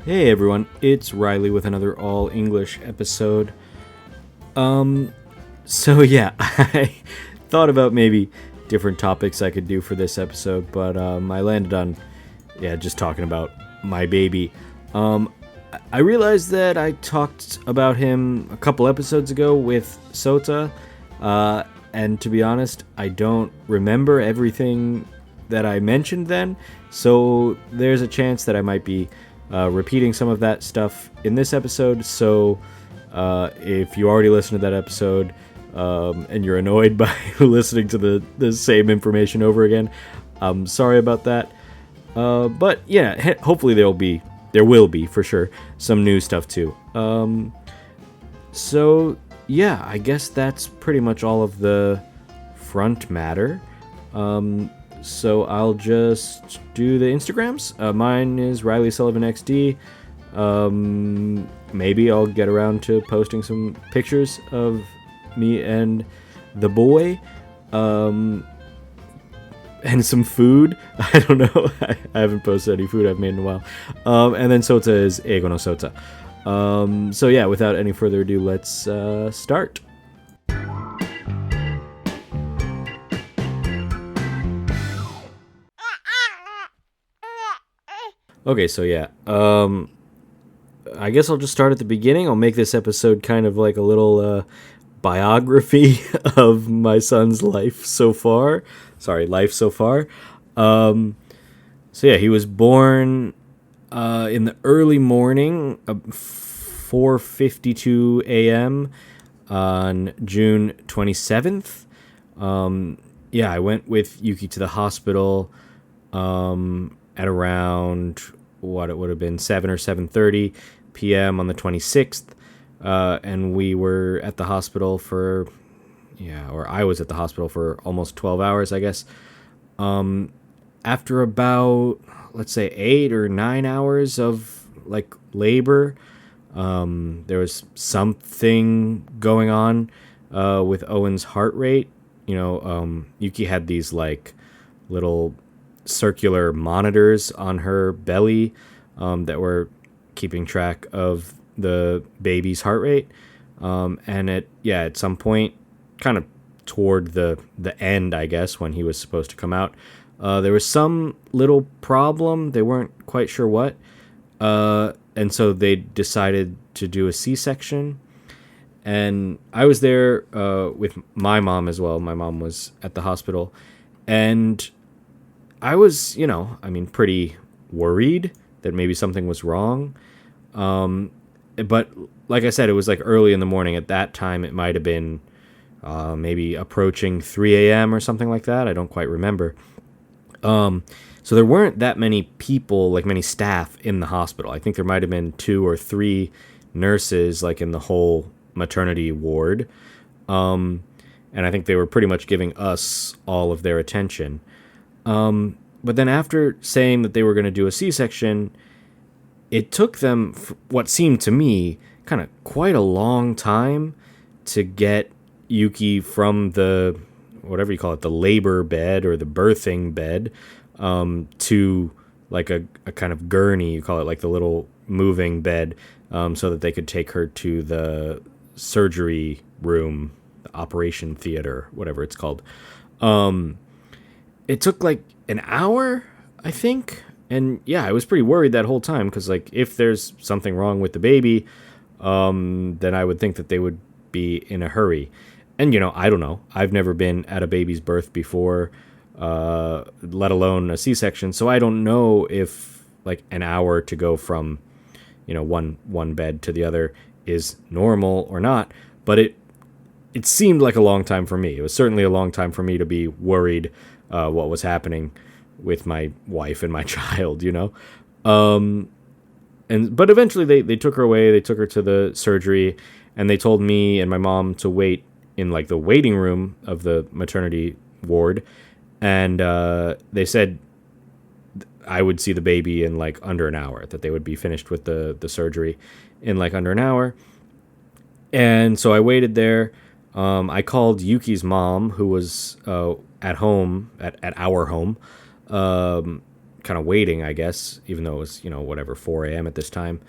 Hey everyone, it's Riley with another all English episode. I thought about maybe different topics I could do for this episode, but I landed on just talking about my baby. I realized that I talked about him a couple episodes ago with Sota, and to be honest, I don't remember everything that I mentioned then, so there's a chance that I might be repeating some of that stuff in this episode. So if you already listened to that episode and you're annoyed by listening to the same information over again, I'm sorry about that. But yeah, hopefully there will be for sure some new stuff too. I guess that's pretty much all of the front matter. So I'll just do the Instagrams. Mine is Riley Sullivan XD. Maybe I'll get around to posting some pictures of me and the boy. And some food. I don't know. I haven't posted any food I've made in a while. And then Sota is Eigo no Sota. Without any further ado, let's start. Okay, I guess I'll just start at the beginning. I'll make this episode kind of like a little biography of my son's life so far. He was born in the early morning, 4:52 a.m. on June 27th. I went with Yuki to the hospital at around what it would have been 7 or 7:30 p.m. on the 26th, and we were at the hospital for I was at the hospital for almost 12 hours, I guess. After about, let's say, 8 or 9 hours of like labor, there was something going on with Owen's heart rate. Yuki had these like little circular monitors on her belly that were keeping track of the baby's heart rate, and at some point, kind of toward the end, I guess, when he was supposed to come out, there was some little problem. They weren't quite sure what, and so they decided to do a C-section. And I was there with my mom as well. My mom was at the hospital, and I was, pretty worried that maybe something was wrong. But like I said, it was like early in the morning. At that time, it might have been maybe approaching 3 a.m. or something like that. I don't quite remember. So there weren't that many people, like many staff in the hospital. I think there might have been 2 or 3 nurses, like in the whole maternity ward. And I think they were pretty much giving us all of their attention. But then after saying that they were going to do a C-section, it took them, what seemed to me, kind of quite a long time to get Yuki from the, whatever you call it, the labor bed or the birthing bed, to like a kind of gurney, you call it, like the little moving bed, so that they could take her to the surgery room, the operation theater, whatever it's called. It took like an hour, I think. And I was pretty worried that whole time because, like, if there's something wrong with the baby, then I would think that they would be in a hurry. And, I don't know. I've never been at a baby's birth before, let alone a C-section. So I don't know if, like, an hour to go from, one bed to the other is normal or not. But it seemed like a long time for me. It was certainly a long time for me to be worried what was happening with my wife and my child, but eventually they took her away. They took her to the surgery, and they told me and my mom to wait in like the waiting room of the maternity ward, and they said I would see the baby in like under an hour, that they would be finished with the surgery in like under an hour. And so I waited there. I called Yuki's mom, who was at home, at our home, kind of waiting, I guess, even though it was, 4 a.m. at this time.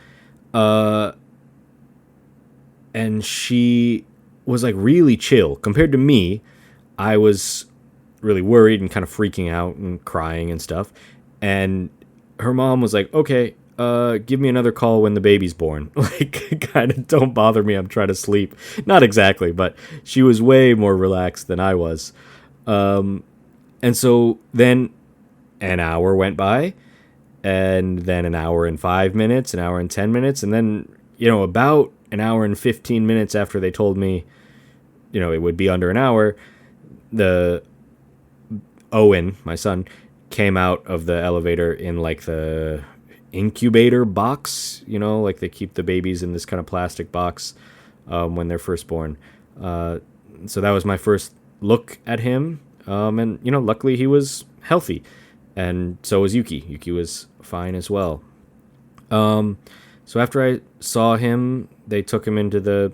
And she was like really chill. Compared to me, I was really worried and kind of freaking out and crying and stuff. And her mom was like, okay, give me another call when the baby's born. Like, kind of don't bother me, I'm trying to sleep. Not exactly, but she was way more relaxed than I was. And so then an hour went by, and then an hour and 5 minutes, an hour and 10 minutes, and then, about an hour and 15 minutes after they told me, it would be under an hour, the Owen, my son, came out of the elevator in like the incubator box, like they keep the babies in this kind of plastic box when they're first born. So that was my first look at him. And, luckily he was healthy. And so was Yuki. Yuki was fine as well. So after I saw him, they took him into the,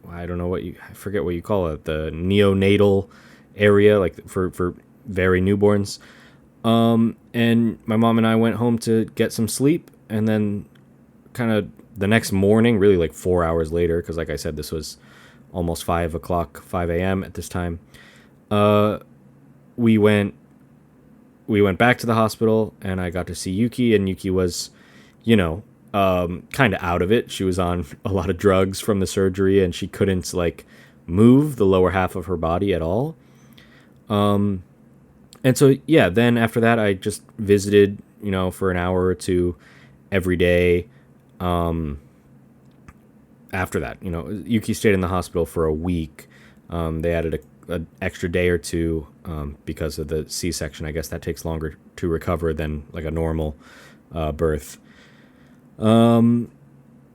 I forget what you call it, the neonatal area, like for very newborns. And my mom and I went home to get some sleep, and then kind of the next morning, really like 4 hours later, because like I said, this was almost 5 a.m. at this time, we went back to the hospital, and I got to see Yuki, and Yuki was, kind of out of it. She was on a lot of drugs from the surgery, and she couldn't like move the lower half of her body at all. And so, yeah, then after that, I just visited, for an hour or two every day. After that, Yuki stayed in the hospital for a week. They added an extra day or two because of the C-section. I guess that takes longer to recover than like a normal birth. And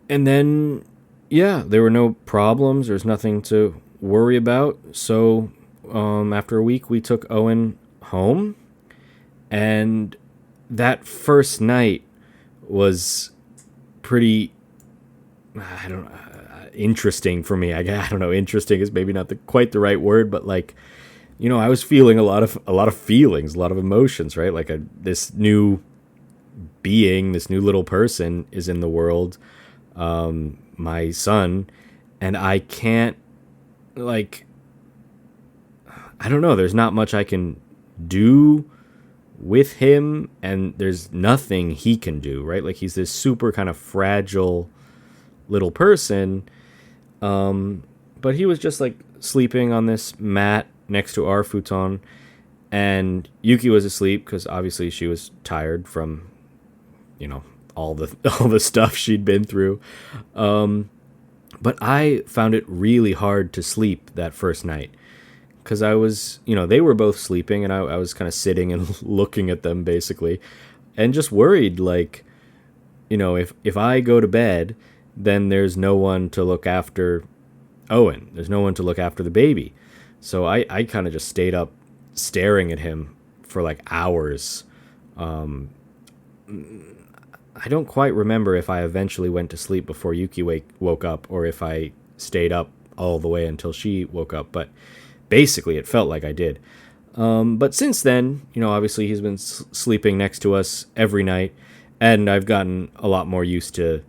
then, yeah, there were no problems. There's nothing to worry about. So after a week, we took Owen home, and that first night was pretty interesting for me. I don't know, interesting is maybe not quite the right word, but like, I was feeling a lot of feelings, a lot of emotions, right? Like this new being, this new little person is in the world, my son, and I can't, like, I don't know, there's not much I can do with him, and there's nothing he can do, right? Like, he's this super kind of fragile little person, but he was just like sleeping on this mat next to our futon, and Yuki was asleep because obviously she was tired from all the stuff she'd been through, but I found it really hard to sleep that first night. Because I was, they were both sleeping, and I was kind of sitting and looking at them, basically, and just worried, like, if I go to bed, then there's no one to look after Owen. There's no one to look after the baby. So I kind of just stayed up staring at him for, like, hours. I don't quite remember if I eventually went to sleep before Yuki woke up, or if I stayed up all the way until she woke up, but basically, it felt like I did. But since then, obviously he's been sleeping next to us every night, and I've gotten a lot more used to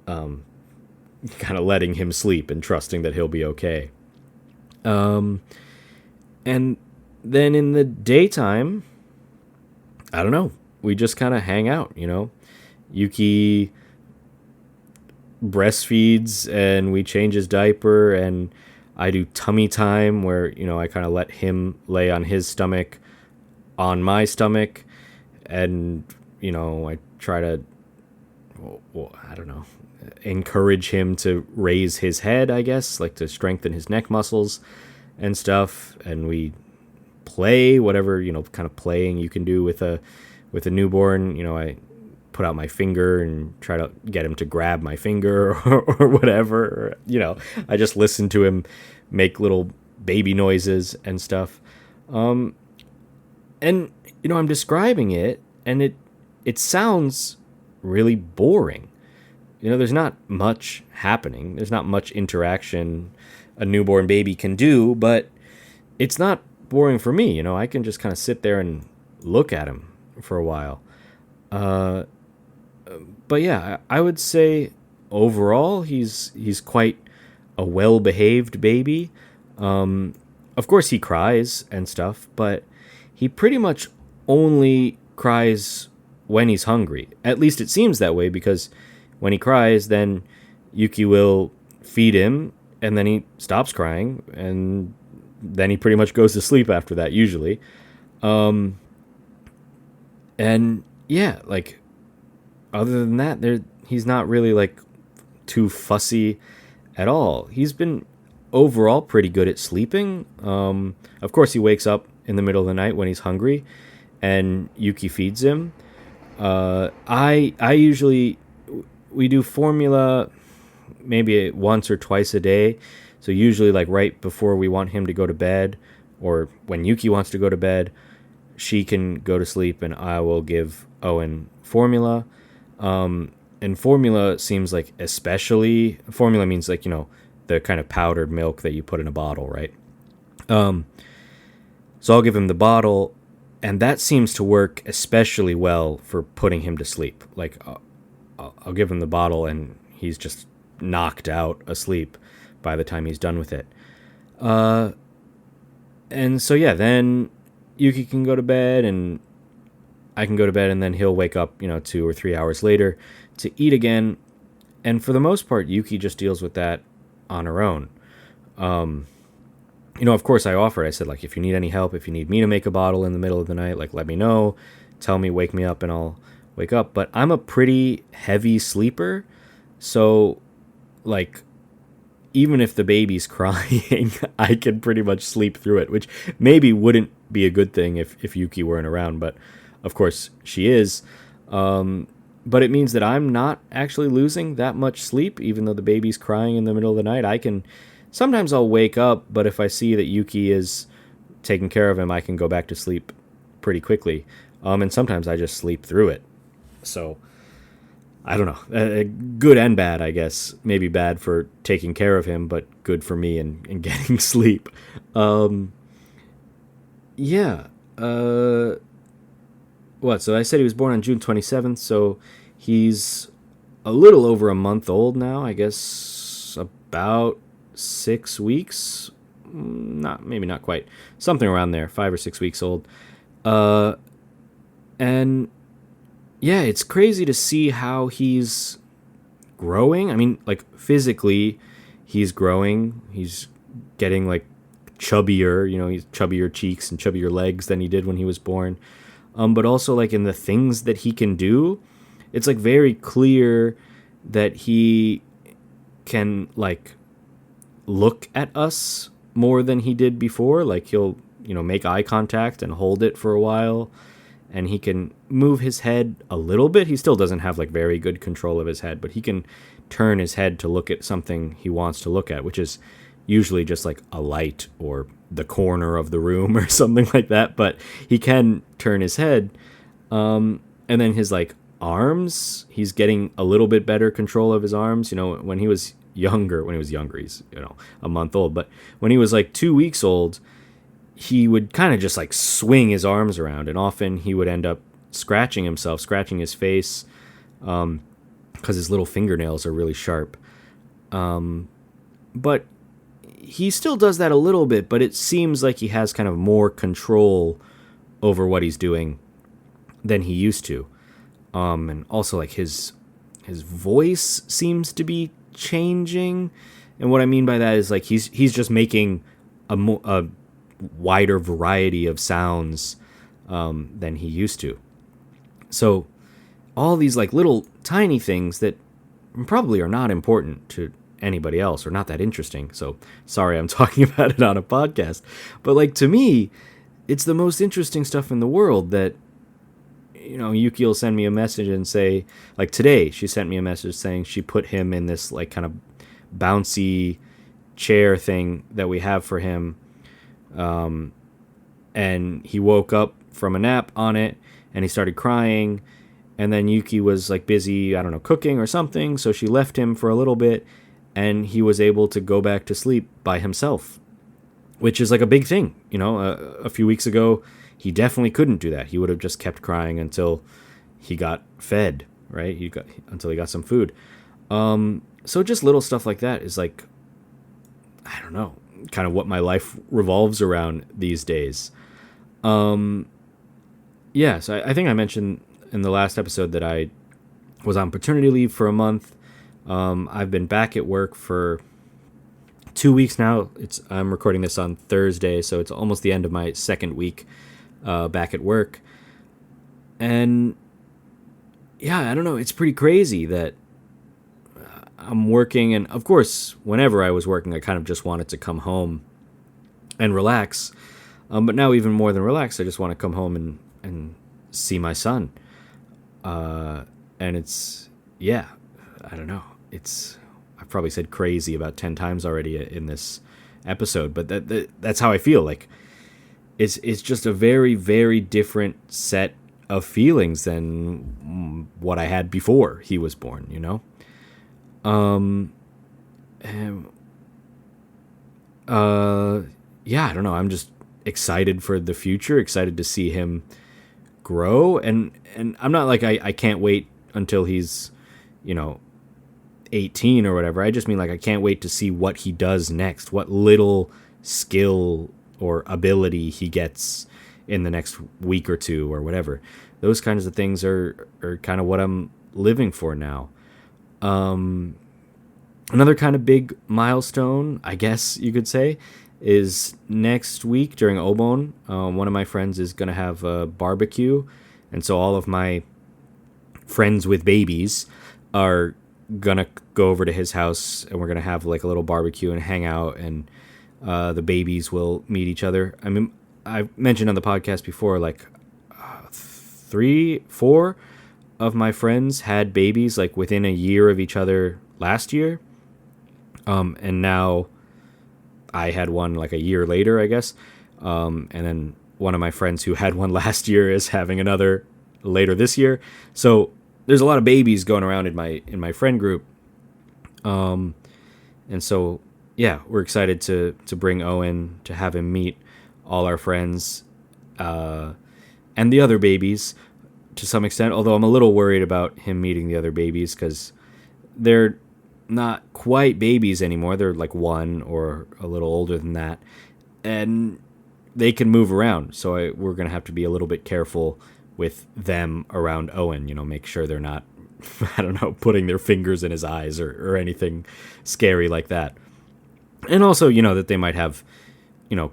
kind of letting him sleep and trusting that he'll be okay. And then in the daytime, I don't know, we just kind of hang out, Yuki breastfeeds, and we change his diaper, and I do tummy time where, I kind of let him lay on his stomach on my stomach, and, I try to, I don't know, encourage him to raise his head, I guess, like to strengthen his neck muscles and stuff. And we play whatever, kind of playing you can do with a newborn. I put out my finger and try to get him to grab my finger or whatever. I just listen to him make little baby noises and stuff. And, I'm describing it, and it sounds really boring. There's not much happening. There's not much interaction a newborn baby can do, but it's not boring for me. I can just kind of sit there and look at him for a while. But yeah, I would say overall he's quite a well-behaved baby. Of course he cries and stuff, but he pretty much only cries when he's hungry. At least it seems that way, because when he cries, then Yuki will feed him, and then he stops crying, and then he pretty much goes to sleep after that, usually. And yeah, like, other than that, he's not really like too fussy at all. He's been overall pretty good at sleeping. Of course, he wakes up in the middle of the night when he's hungry, and Yuki feeds him. I usually, we do formula maybe once or twice a day. So usually like right before we want him to go to bed, or when Yuki wants to go to bed, she can go to sleep and I will give Owen formula. And formula seems like especially, formula means like, the kind of powdered milk that you put in a bottle, right? So I'll give him the bottle, and that seems to work especially well for putting him to sleep. Like, I'll give him the bottle, and he's just knocked out asleep by the time he's done with it. And so, yeah, then Yuki can go to bed, and I can go to bed, and then he'll wake up, 2 or 3 hours later to eat again. And for the most part, Yuki just deals with that on her own. Of course I offered, I said, like, if you need any help, if you need me to make a bottle in the middle of the night, like, let me know, tell me, wake me up, and I'll wake up. But I'm a pretty heavy sleeper, so, like, even if the baby's crying, I can pretty much sleep through it, which maybe wouldn't be a good thing if Yuki weren't around, but of course she is. But it means that I'm not actually losing that much sleep, even though the baby's crying in the middle of the night. Sometimes I'll wake up, but if I see that Yuki is taking care of him, I can go back to sleep pretty quickly. And sometimes I just sleep through it. So, I don't know. Good and bad, I guess. Maybe bad for taking care of him, but good for me in getting sleep. Yeah. So I said he was born on June 27th, so he's a little over a month old now, I guess about 6 weeks, maybe not quite, something around there, 5 or 6 weeks old. And yeah, it's crazy to see how he's growing. I mean, like, physically he's growing, he's getting like chubbier, he's chubbier cheeks and chubbier legs than he did when he was born. But also, like, in the things that he can do, it's, like, very clear that he can, like, look at us more than he did before. Like, he'll, make eye contact and hold it for a while, and he can move his head a little bit. He still doesn't have, like, very good control of his head, but he can turn his head to look at something he wants to look at, which is usually just, like, a light or the corner of the room or something like that, but he can turn his head. And then his, like, arms, he's getting a little bit better control of his arms. When he was younger, he's, a month old, but when he was like 2 weeks old, he would kind of just like swing his arms around, and often he would end up scratching his face, because his little fingernails are really sharp. But he still does that a little bit, but it seems like he has kind of more control over what he's doing than he used to. And also, like, his voice seems to be changing. And what I mean by that is, like, he's just making a wider variety of sounds than he used to. So all these, like, little tiny things that probably are not important to anybody else or not that interesting. So sorry I'm talking about it on a podcast. But, like, to me, it's the most interesting stuff in the world that, Yuki will send me a message and say, like, today she sent me a message saying she put him in this, like, kind of bouncy chair thing that we have for him. And he woke up from a nap on it and he started crying. And then Yuki was, like, busy, I don't know, cooking or something. So she left him for a little bit and he was able to go back to sleep by himself, which is, like, a big thing. A few weeks ago, he definitely couldn't do that. He would have just kept crying until he got fed, right? Until he got some food. So just little stuff like that is like, I don't know, kind of what my life revolves around these days. So I think I mentioned in the last episode that I was on paternity leave for a month. I've been back at work for 2 weeks now. I'm recording this on Thursday, so it's almost the end of my second week back at work. And yeah, I don't know, it's pretty crazy that I'm working, and of course, whenever I was working, I kind of just wanted to come home and relax. But now even more than relax, I just want to come home and see my son. And it's, yeah, I don't know. I've probably said crazy about 10 times already in this episode, but that's how I feel. Like, it's just a very, very different set of feelings than what I had before he was born, you know? Yeah, I don't know. I'm just excited for the future, excited to see him grow. And I'm not like, I can't wait until he's, 18 or whatever. I just mean like, I can't wait to see what he does next, what little skill or ability he gets in the next week or two or whatever. Those kinds of things are kind of what I'm living for now. Another kind of big milestone, I guess you could say, is next week during Obon. One of my friends is going to have a barbecue, and so all of my friends with babies are going to go over to his house, and we're going to have like a little barbecue and hang out, and the babies will meet each other. I mean, I've mentioned on the podcast before, like 3-4 of my friends had babies like within a year of each other last year. And now I had one like a year later, I guess. And then one of my friends who had one last year is having another later this year. So there's a lot of babies going around in my friend group. And so, yeah, we're excited to bring Owen, to have him meet all our friends, and the other babies to some extent, although I'm a little worried about him meeting the other babies because they're not quite babies anymore. They're like 1 or a little older than that, and they can move around. So we're going to have to be a little bit careful with them around Owen, make sure they're not, I don't know, putting their fingers in his eyes or anything scary like that. And also, that they might have,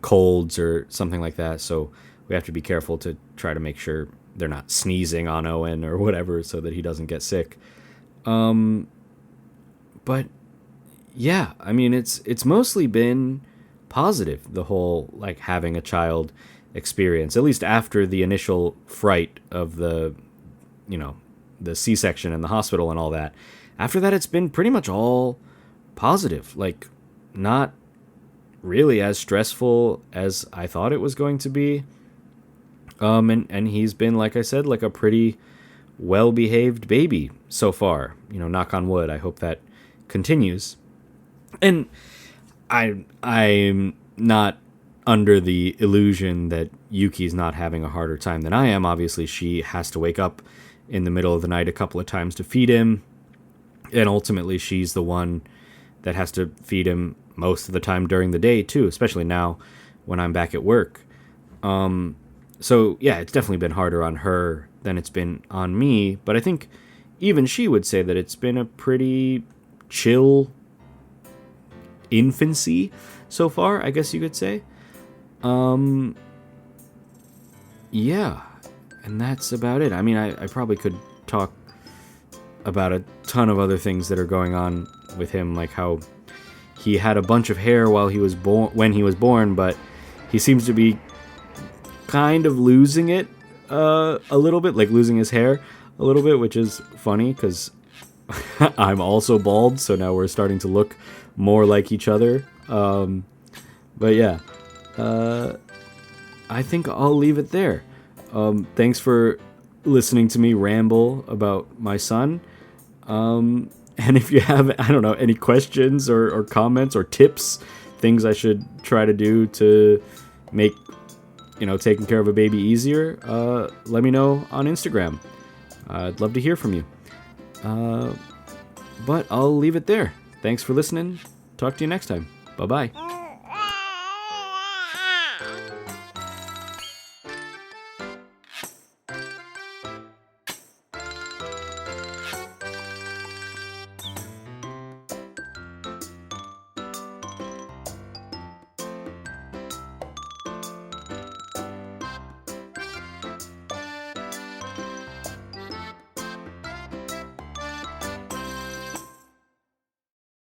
colds or something like that. So we have to be careful to try to make sure they're not sneezing on Owen or whatever so that he doesn't get sick. But yeah, I mean, it's mostly been positive, the whole like having a child experience, at least after the initial fright of the C-section and the hospital and all that. After that, it's been pretty much all positive, like not really as stressful as I thought it was going to be. And he's been, like I said, like a pretty well-behaved baby so far, knock on wood. I hope that continues. And I'm not under the illusion that Yuki's not having a harder time than I am. Obviously, she has to wake up in the middle of the night a couple of times to feed him. And ultimately, she's the one that has to feed him most of the time during the day, too, especially now when I'm back at work. So, yeah, it's definitely been harder on her than it's been on me. But I think even she would say that it's been a pretty chill infancy so far, I guess you could say. Yeah, and that's about it. I mean, I probably could talk about a ton of other things that are going on with him, like how he had a bunch of hair when he was born, but he seems to be kind of losing it a little bit, like losing his hair a little bit, which is funny because I'm also bald, so now we're starting to look more like each other. But yeah, I think I'll leave it there. Thanks for listening to me ramble about my son. And if you have, I don't know, any questions or comments or tips, things I should try to do to make taking care of a baby easier, let me know on Instagram. I'd love to hear from you. But I'll leave it there. Thanks for listening. Talk to you next time. Bye-bye.